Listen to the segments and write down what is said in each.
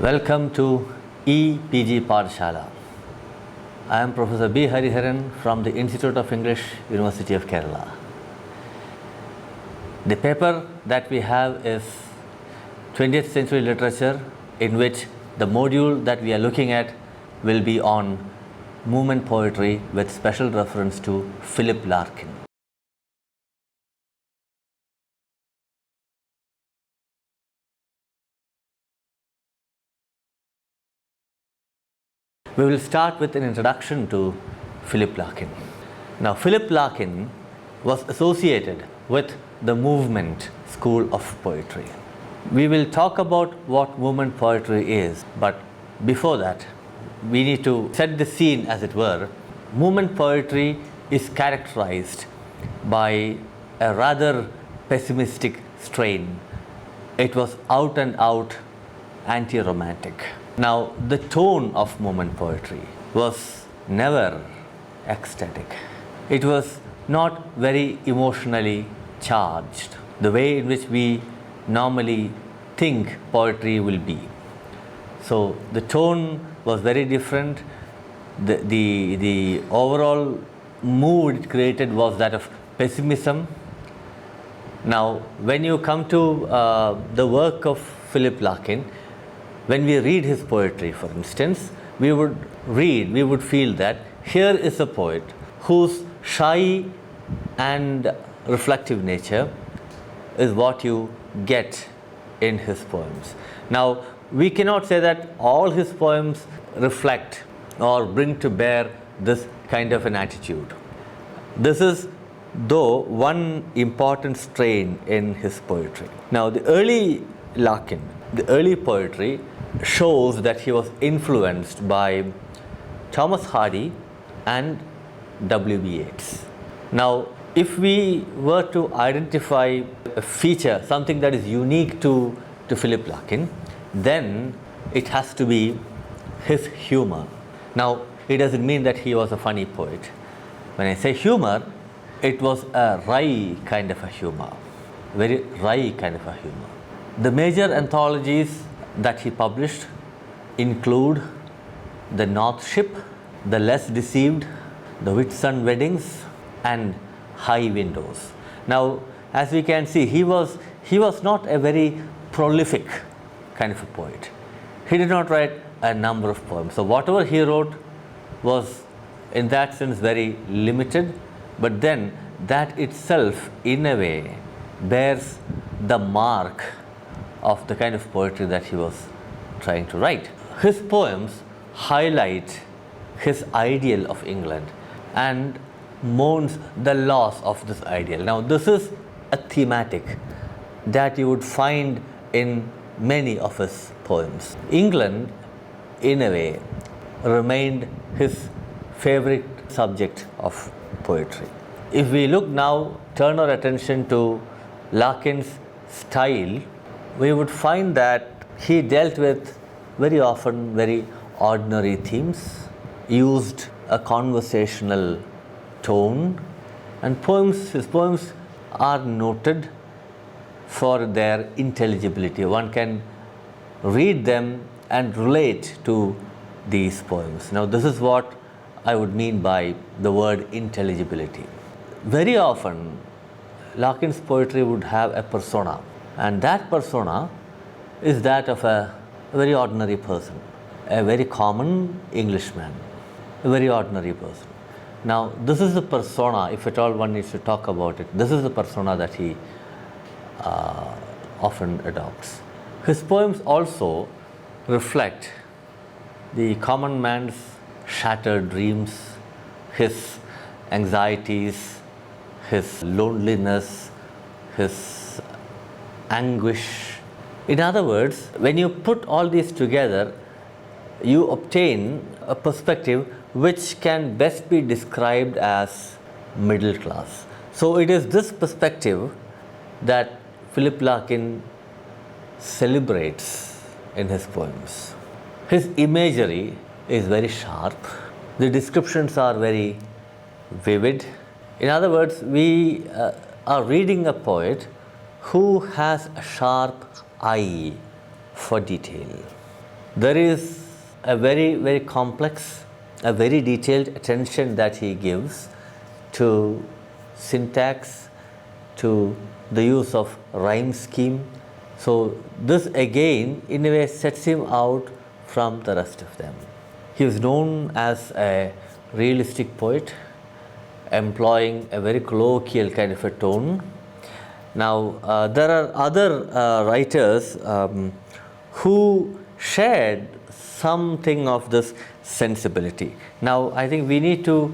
Welcome to EPG Pathshala. I am Professor B. Hariharan from the Institute of English, University of Kerala. The paper that we have is 20th century literature, in which the module that we are looking at will be on movement poetry with special reference to Philip Larkin. We will start with an introduction to Philip Larkin. Now, Philip Larkin was associated with the movement school of poetry. We will talk about what movement poetry is, but before that, we need to set the scene, as it were. Movement poetry is characterized by a rather pessimistic strain. It was out and out anti-romantic. Now, the tone of movement poetry was never ecstatic. It was not very emotionally charged, the way in which we normally think poetry will be. So, the tone was very different. The overall mood it created was that of pessimism. Now, when you come to the work of Philip Larkin, when we read his poetry, for instance, we would feel that here is a poet whose shy and reflective nature is what you get in his poems. Now, we cannot say that all his poems reflect or bring to bear this kind of an attitude. This is, though, one important strain in his poetry. Now, the early Larkin, the early poetry, shows that he was influenced by Thomas Hardy and W.B. Yeats. Now, if we were to identify a feature, something that is unique to Philip Larkin, then it has to be his humor. Now, it doesn't mean that he was a funny poet. When I say humor, it was a wry kind of a humor, very wry kind of a humor. The major anthologies that he published include The North Ship, The Less Deceived, The Whitsun Weddings, and High Windows. Now, as we can see, he was not a very prolific kind of a poet. He did not write a number of poems. So whatever he wrote was, in that sense, very limited, but then that itself, in a way, bears the mark of the kind of poetry that he was trying to write. His poems highlight his ideal of England and mourns the loss of this ideal. Now, this is a thematic that you would find in many of his poems. England, in a way, remained his favorite subject of poetry. If we look now, turn our attention to Larkin's style, we would find that he dealt with very often very ordinary themes, used a conversational tone, and his poems are noted for their intelligibility. One can read them and relate to these poems. Now, this is what I would mean by the word intelligibility. Very often, Larkin's poetry would have a persona, and that persona is that of a very ordinary person, a very common Englishman, a very ordinary person. Now, this is the persona, if at all one needs to talk about it, this is the persona that he often adopts. His poems also reflect the common man's shattered dreams, his anxieties, his loneliness, his anguish. In other words, when you put all these together, you obtain a perspective which can best be described as middle class. So it is this perspective that Philip Larkin celebrates in his poems. His imagery is very sharp. The descriptions are very vivid. In other words, we are reading a poet who has a sharp eye for detail. There is a very, very complex, a very detailed attention that he gives to syntax, to the use of rhyme scheme. So this again in a way sets him out from the rest of them. He is known as a realistic poet, employing a very colloquial kind of a tone. Now there are other writers who shared something of this sensibility. Now I think we need to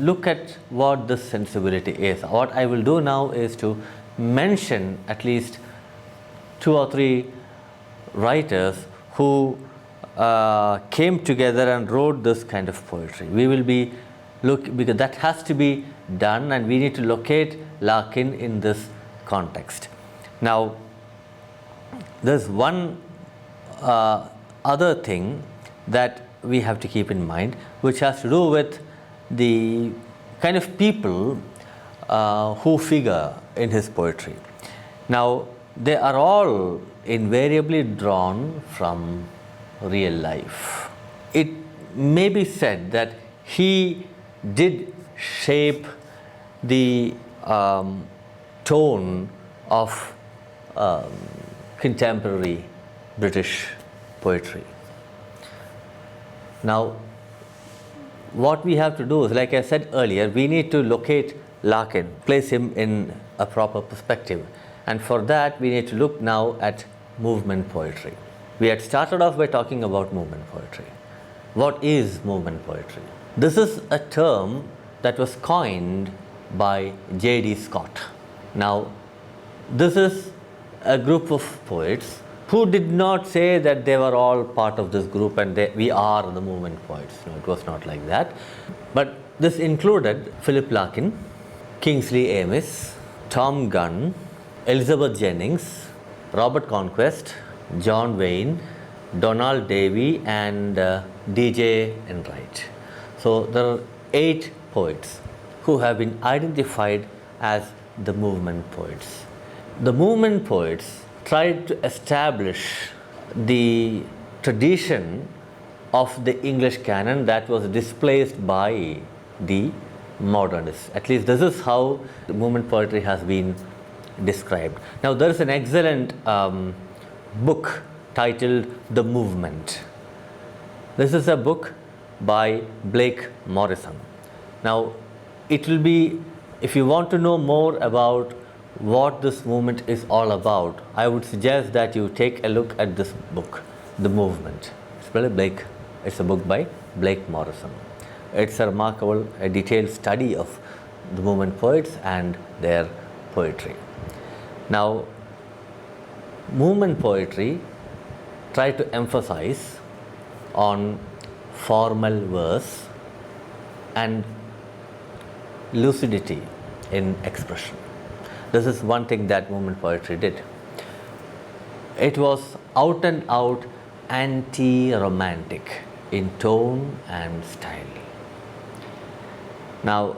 look at what this sensibility is. What I will do now is to mention at least 2 or 3 writers who came together and wrote this kind of poetry. We will be because that has to be done, and we need to locate Larkin in this context. Now there's one other thing that we have to keep in mind, which has to do with the kind of people who figure in his poetry. Now they are all invariably drawn from real life. It may be said that he did shape the tone of contemporary British poetry. Now what we have to do is, like I said earlier, we need to locate Larkin, place him in a proper perspective, and for that we need to look now at movement poetry. We had started off by talking about movement poetry. What is movement poetry? This is a term that was coined by J.D. Scott. Now this is a group of poets who did not say that they were all part of this group and we are the movement poets. No, it was not like that. But this included Philip Larkin, Kingsley Amis, Tom Gunn, Elizabeth Jennings, Robert Conquest, John Wayne, Donald Davy, and D.J. Enright. So there are 8 poets who have been identified as the movement poets. The movement poets tried to establish the tradition of the English canon that was displaced by the modernists. At least this is how the movement poetry has been described. Now there is an excellent book titled The Movement. This is a book by Blake Morrison. Now it will be, if you want to know more about what this movement is all about, I would suggest that you take a look at this book, The Movement. It's a book by Blake Morrison. It's a remarkable, a detailed study of the movement poets and their poetry. Now, movement poetry tried to emphasize on formal verse and lucidity in expression. This is one thing that movement poetry did. It was out and out anti-romantic in tone and style. Now,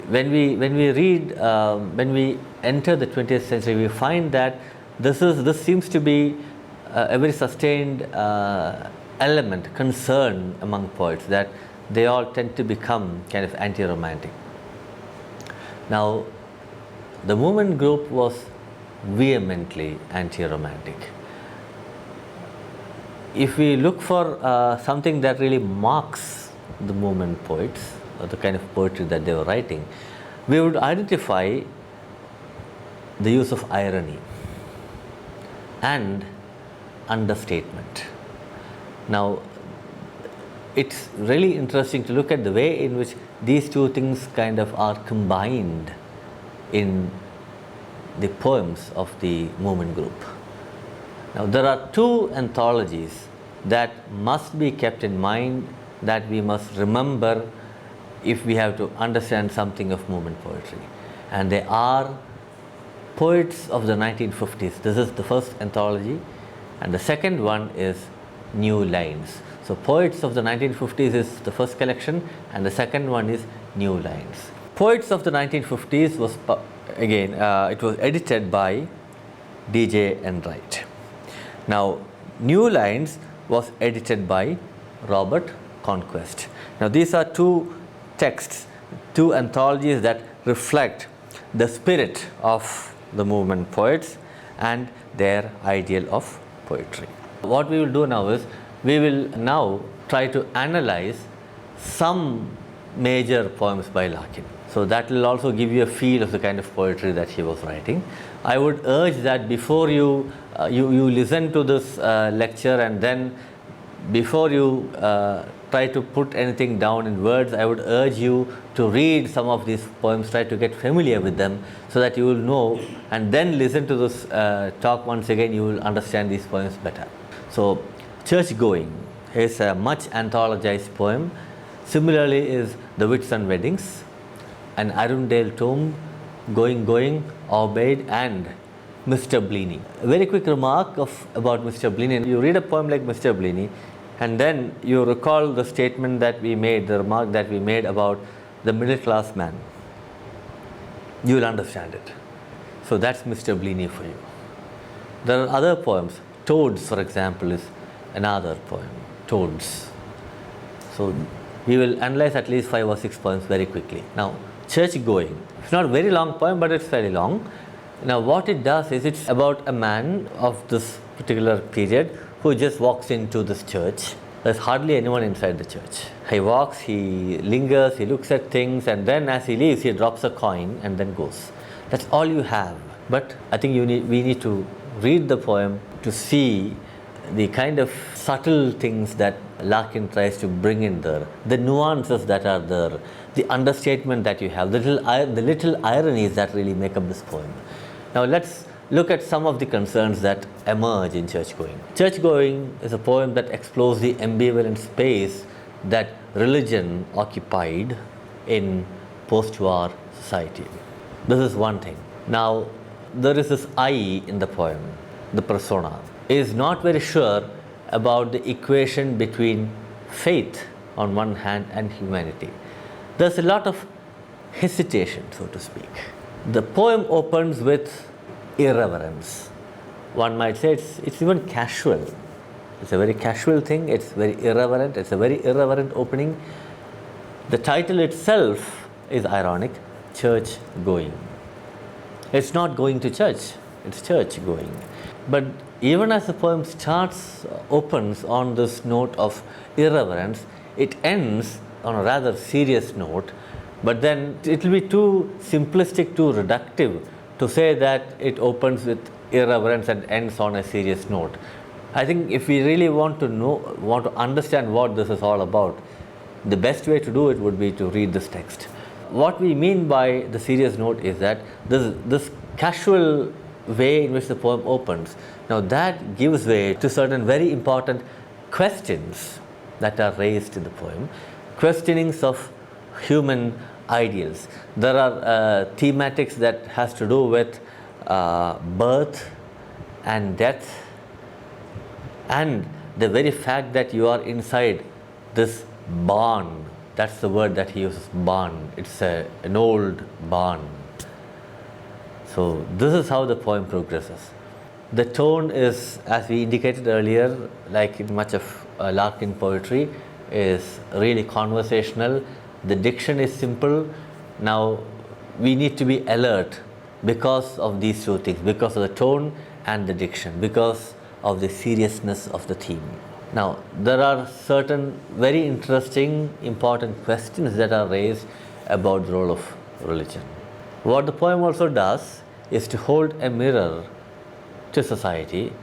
when we read, when we enter the 20th century, we find that this seems to be a very sustained element, concern among poets, that they all tend to become kind of anti-romantic. Now, the movement group was vehemently anti-romantic. If we look for something that really marks the movement poets, or the kind of poetry that they were writing, we would identify the use of irony and understatement. Now, it's really interesting to look at the way in which these two things kind of are combined in the poems of the movement group. Now, there are 2 anthologies that must be kept in mind, that we must remember if we have to understand something of movement poetry. And they are Poets of the 1950s. This is the first anthology, and the second one is New Lines. So Poets of the 1950s is the first collection, and the second one is New Lines. Poets of the 1950s was again it was edited by D.J. Enright. Now New Lines was edited by Robert Conquest. Now these are two texts, two anthologies that reflect the spirit of the movement poets and their ideal of poetry. What we will do now is, we will now try to analyze some major poems by Larkin. So that will also give you a feel of the kind of poetry that he was writing. I would urge that before you listen to this lecture, and then before you try to put anything down in words, I would urge you to read some of these poems, try to get familiar with them, so that you will know, and then listen to this talk once again, you will understand these poems better. So, Church Going is a much anthologized poem. Similarly is the Whitsun Weddings, an Arundel Tomb, Going, Aubade, and Mr. Bleaney. A very quick remark about Mr. Bleaney. You read a poem like Mr. Bleaney, and then you recall the statement that we made, the remark that we made about the middle class man. You will understand it. So that's Mr. Bleaney for you. There are other poems. Toads, for example, is another poem. Toads. So we will analyze at least 5 or 6 poems very quickly. Now, Church Going. It's not a very long poem, but it's fairly long. Now, what it does is, it's about a man of this particular period who just walks into this church. There's hardly anyone inside the church. He walks, he lingers, he looks at things, and then as he leaves, he drops a coin and then goes. That's all you have. But I think we need to read the poem to see the kind of subtle things that Larkin tries to bring in there, the nuances that are there, the understatement that you have, the little ironies that really make up this poem. Now let's look at some of the concerns that emerge in Church Going. Church Going is a poem that explores the ambivalent space that religion occupied in post-war society. This is one thing. Now, there is this I in the poem, the persona, is not very sure about the equation between faith on one hand and humanity. There's a lot of hesitation, so to speak. The poem opens with irreverence. One might say it's even casual. It's a very casual thing, it's very irreverent, it's a very irreverent opening. The title itself is ironic, Church Going. It's not going to church, it's church going. But even as the poem opens on this note of irreverence, it ends on a rather serious note, but then it will be too simplistic, too reductive to say that it opens with irreverence and ends on a serious note. I think if we really want to understand what this is all about, the best way to do it would be to read this text. What we mean by the serious note is that this casual way in which the poem opens, now that gives way to certain very important questions that are raised in the poem, questionings of human ideals. There are thematics that has to do with birth and death, and the very fact that you are inside this barn. That's the word that he uses, barn. It's an old barn. So this is how the poem progresses. The tone is, as we indicated earlier, like in much of Larkin poetry, is really conversational. The diction is simple. Now we need to be alert because of these two things, because of the tone and the diction, because of the seriousness of the theme. Now, there are certain very interesting, important questions that are raised about the role of religion. What the poem also does is to hold a mirror to society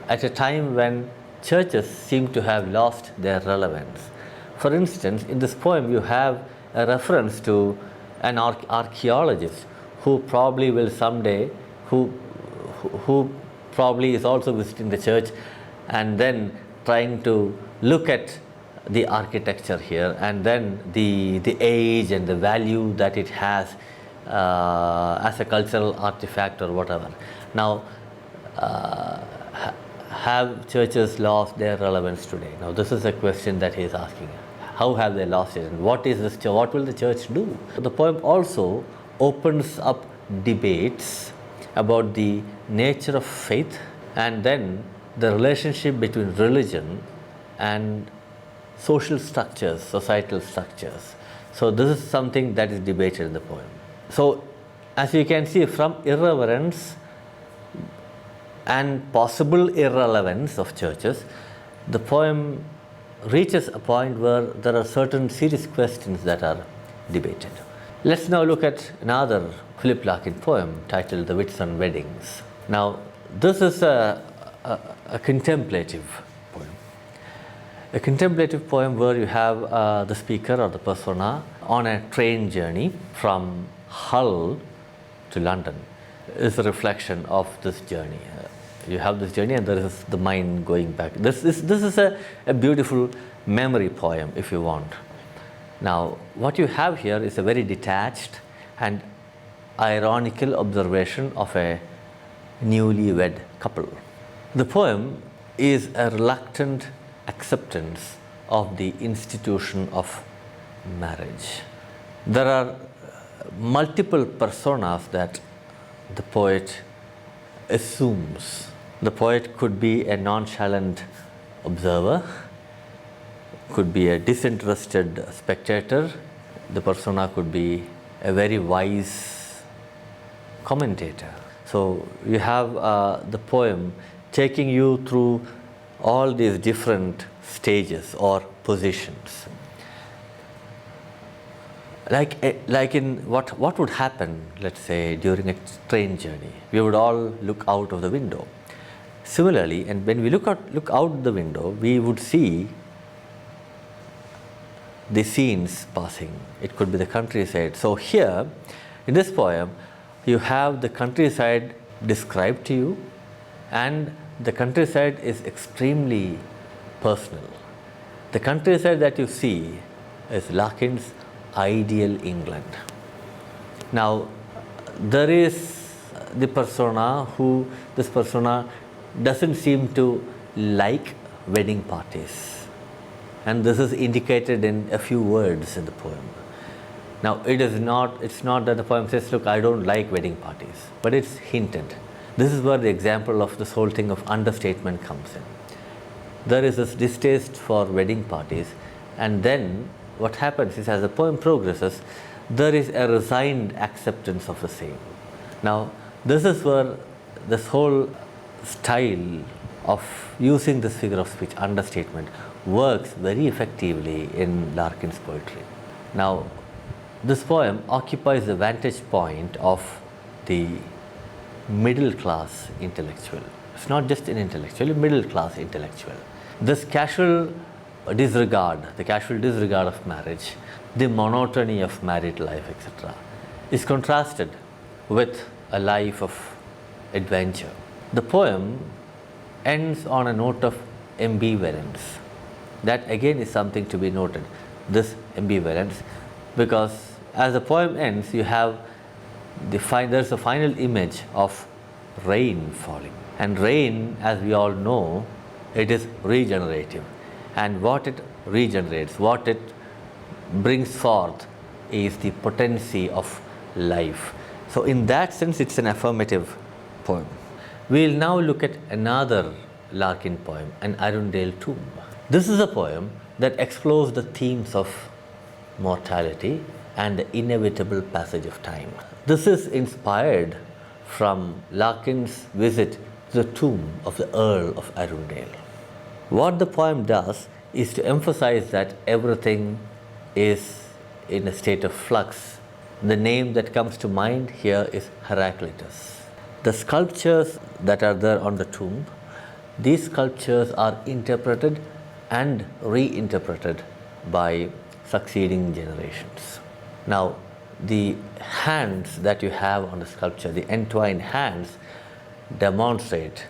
at a time when churches seem to have lost their relevance. For instance, in this poem you have a reference to an archaeologist who probably will someday, who probably is also visiting the church and then trying to look at the architecture here, and then the age and the value that it has as a cultural artifact or whatever. Now, have churches lost their relevance today? Now, this is a question that he is asking. How have they lost it? And what is this? What will the church do? The poem also opens up debates about the nature of faith, and then the relationship between religion and social structures, societal structures. So this is something that is debated in the poem. So as you can see, from irreverence and possible irrelevance of churches, the poem reaches a point where there are certain serious questions that are debated. Let's now look at another Philip Larkin poem titled The Whitsun Weddings. Now, this is a contemplative poem. A contemplative poem where you have the speaker or the persona on a train journey from Hull to London. Is a reflection of this journey. You have this journey and there is the mind going back. This is a beautiful memory poem, if you want. Now, what you have here is a very detached and ironical observation of a newlywed couple. The poem is a reluctant acceptance of the institution of marriage. There are multiple personas that the poet assumes. The poet could be a nonchalant observer, could be a disinterested spectator. The persona could be a very wise commentator. So you have the poem taking you through all these different stages or positions. Like in what would happen, let's say, during a train journey? We would all look out of the window. Similarly, and when we look out the window, we would see the scenes passing. It could be the countryside. So here, in this poem, you have the countryside described to you, and the countryside is extremely personal. The countryside that you see is Larkin's ideal England. Now, there is the persona who, this persona doesn't seem to like wedding parties. And this is indicated in a few words in the poem. Now, it's not that the poem says, look, I don't like wedding parties, but it's hinted. This is where the example of this whole thing of understatement comes in. There is this distaste for wedding parties, and then what happens is, as the poem progresses, there is a resigned acceptance of the same. Now, this is where this whole style of using this figure of speech, understatement, works very effectively in Larkin's poetry. Now, this poem occupies the vantage point of the middle class intellectual. It's not just an intellectual, a middle class intellectual. This casual disregard of marriage, the monotony of married life, etc., is contrasted with a life of adventure. The poem ends on a note of ambivalence. That again is something to be noted, this ambivalence, because as the poem ends, you have there's a final image of rain falling. And rain, as we all know, it is regenerative. And what it regenerates, what it brings forth, is the potency of life. So in that sense, it's an affirmative poem. We'll now look at another Larkin poem, an Arundel Tomb. This is a poem that explores the themes of mortality and the inevitable passage of time. This is inspired from Larkin's visit to the tomb of the Earl of Arundel. What the poem does is to emphasize that everything is in a state of flux. The name that comes to mind here is Heraclitus. The sculptures that are there on the tomb, these sculptures are interpreted and reinterpreted by succeeding generations. Now, the hands that you have on the sculpture, the entwined hands, demonstrate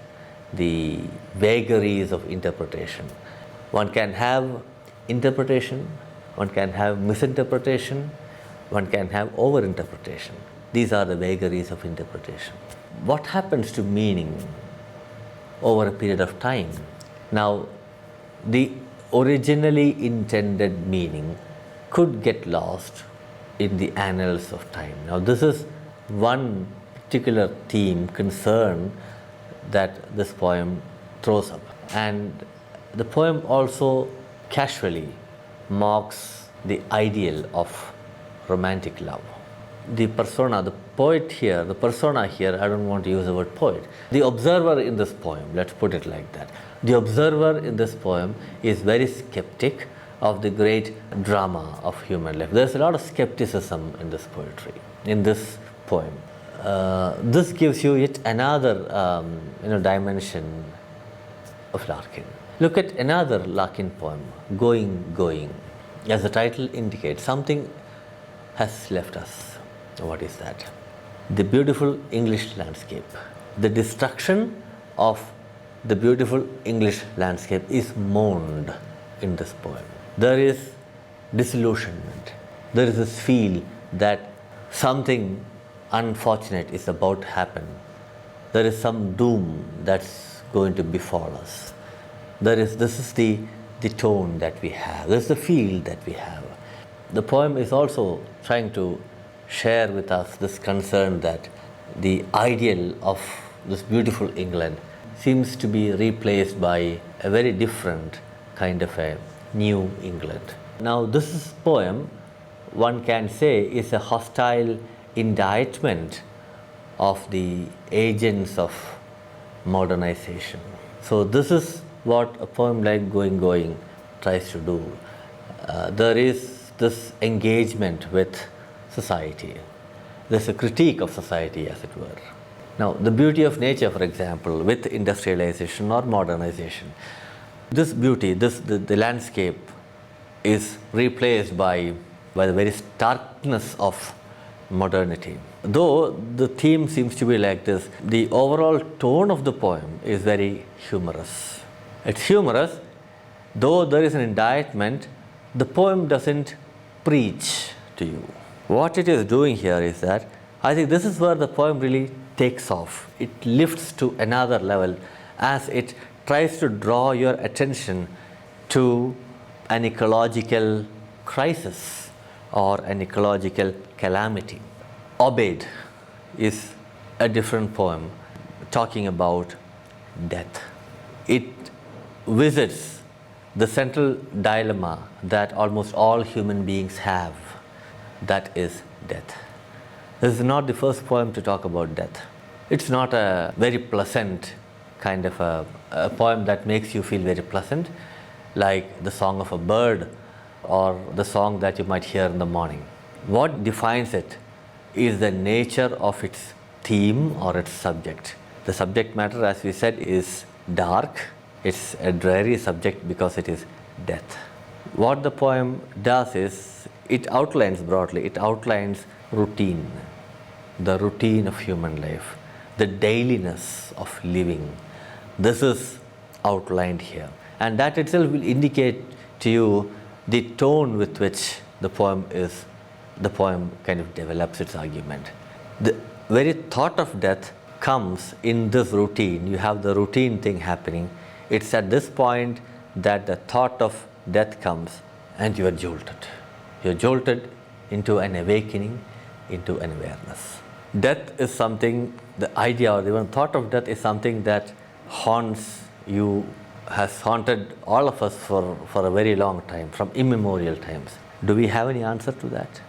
the vagaries of interpretation. One can have interpretation, one can have misinterpretation, one can have overinterpretation. These are the vagaries of interpretation. What happens to meaning over a period of time? Now, the originally intended meaning could get lost in the annals of time. Now, this is one particular theme, concern that this poem throws up. And the poem also casually mocks the ideal of romantic love. The persona, the poet here, the persona here, I don't want to use the word poet. The observer in this poem, let's put it like that. The observer in this poem is very skeptic of the great drama of human life. There's a lot of skepticism in this poetry, in this poem. This gives you yet another dimension of Larkin. Look at another Larkin poem, Going, Going. As the title indicates, something has left us. What is that? The beautiful English landscape. The destruction of the beautiful English landscape is mourned in this poem. There is disillusionment. There is this feel that something unfortunate is about to happen. There is some doom that's going to befall us. This is the tone that we have. This is the feel that we have. The poem is also trying to share with us this concern that the ideal of this beautiful England seems to be replaced by a very different kind of a new England. Now this poem, one can say, is a hostile indictment of the agents of modernization. So this is what a poem like Going, Going tries to do. There is this engagement with society. There's a critique of society, as it were. Now, the beauty of nature, for example, with industrialization or modernization, this beauty, the landscape is replaced by the very starkness of modernity. Though the theme seems to be like this, the overall tone of the poem is very humorous. It's humorous, though there is an indictment, the poem doesn't preach to you. What it is doing here is that I think this is where the poem really takes off. It lifts to another level as it tries to draw your attention to an ecological crisis or an ecological calamity. Aubade is a different poem talking about death. It visits the central dilemma that almost all human beings have, that is death. This is not the first poem to talk about death. It's not a very pleasant kind of a poem that makes you feel very pleasant, like the song of a bird or the song that you might hear in the morning. What defines it is the nature of its theme or its subject. The subject matter, as we said, is dark. It's a dreary subject because it is death. What the poem does is, it outlines broadly, it outlines routine, the routine of human life, the dailiness of living. This is outlined here. And that itself will indicate to you the tone with which the poem kind of develops its argument. The very thought of death comes in this routine. You have the routine thing happening. It's at this point that the thought of death comes and you are jolted. You're jolted into an awakening, into an awareness. Death is something, the idea or even thought of death is something that haunts you, has haunted all of us for a very long time, from immemorial times. Do we have any answer to that?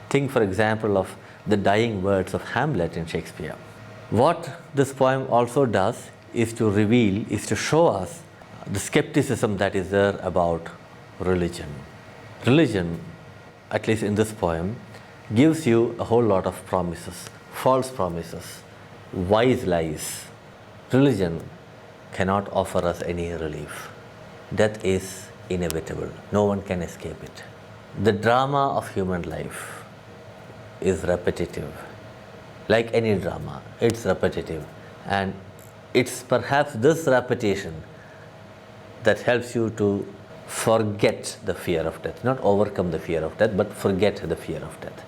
Think, for example, of the dying words of Hamlet in Shakespeare. What this poem also does is to reveal, is to show us the skepticism that is there about religion. Religion, at least in this poem, gives you a whole lot of promises, false promises, wise lies. Religion cannot offer us any relief. Death is inevitable. No one can escape it. The drama of human life is repetitive. Like any drama, it's repetitive. And it's perhaps this repetition that helps you to forget the fear of death. Not overcome the fear of death, but forget the fear of death.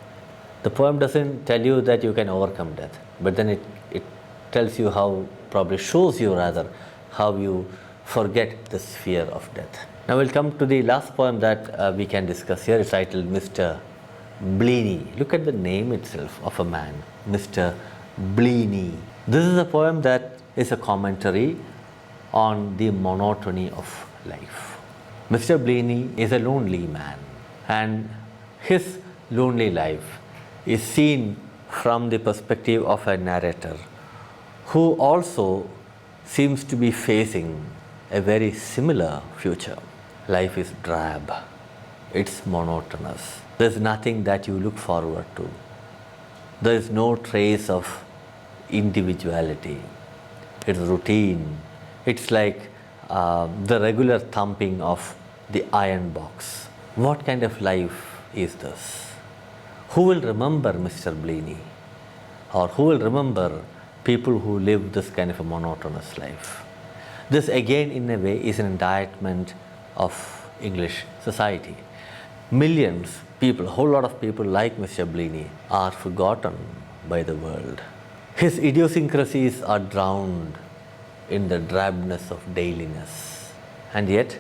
The poem doesn't tell you that you can overcome death, but then it tells you how, probably shows you rather, how you forget this fear of death. Now we'll come to the last poem that we can discuss here. It's titled Mr. Bleaney. Look at the name itself of a man, Mr. Bleaney. This is a poem that is a commentary on the monotony of life. Mr. Bleaney is a lonely man, and his lonely life is seen from the perspective of a narrator who also seems to be facing a very similar future. Life is drab, it's monotonous. There's nothing that you look forward to. There is no trace of individuality. It's routine. It's like the regular thumping of the iron box. What kind of life is this? Who will remember Mr. Bleaney? Or who will remember people who live this kind of a monotonous life? This again, in a way, is an indictment of English society. Millions people, a whole lot of people like Mr. Bleaney are forgotten by the world. His idiosyncrasies are drowned in the drabness of dailiness. And yet,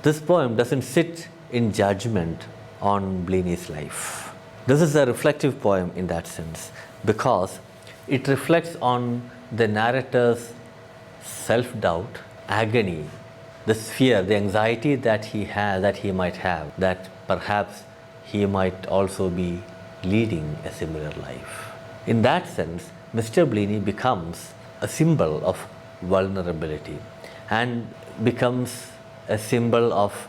this poem doesn't sit in judgment on Bleaney's life. This is a reflective poem in that sense, because it reflects on the narrator's self-doubt, agony, the fear, the anxiety that he has, that he might have, that perhaps he might also be leading a similar life. In that sense, Mr. Bleaney becomes a symbol of vulnerability and becomes a symbol of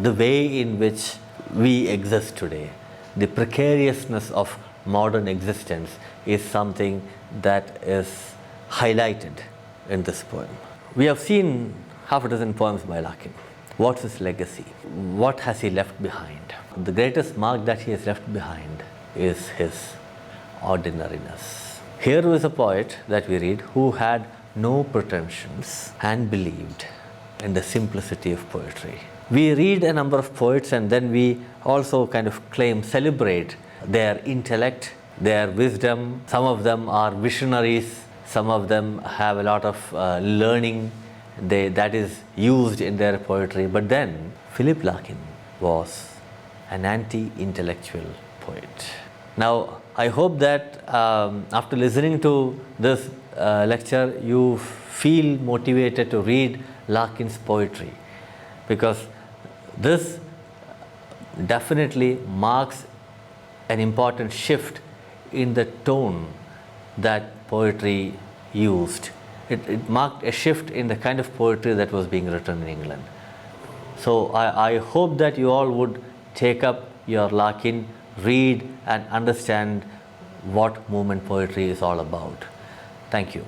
the way in which we exist today. The precariousness of modern existence is something that is highlighted in this poem. We have seen half a dozen poems by Larkin. What's his legacy? What has he left behind? The greatest mark that he has left behind is his ordinariness. Here is a poet that we read who had no pretensions and believed in the simplicity of poetry. We read a number of poets and then we also kind of celebrate their intellect, their wisdom. Some of them are visionaries, some of them have a lot of learning that is used in their poetry. But then Philip Larkin was an anti-intellectual poet. Now, I hope that after listening to this lecture, you feel motivated to read Larkin's poetry, because this definitely marks an important shift in the tone that poetry used. It marked a shift in the kind of poetry that was being written in England. So I hope that you all would take up your Larkin, read and understand what movement poetry is all about. Thank you.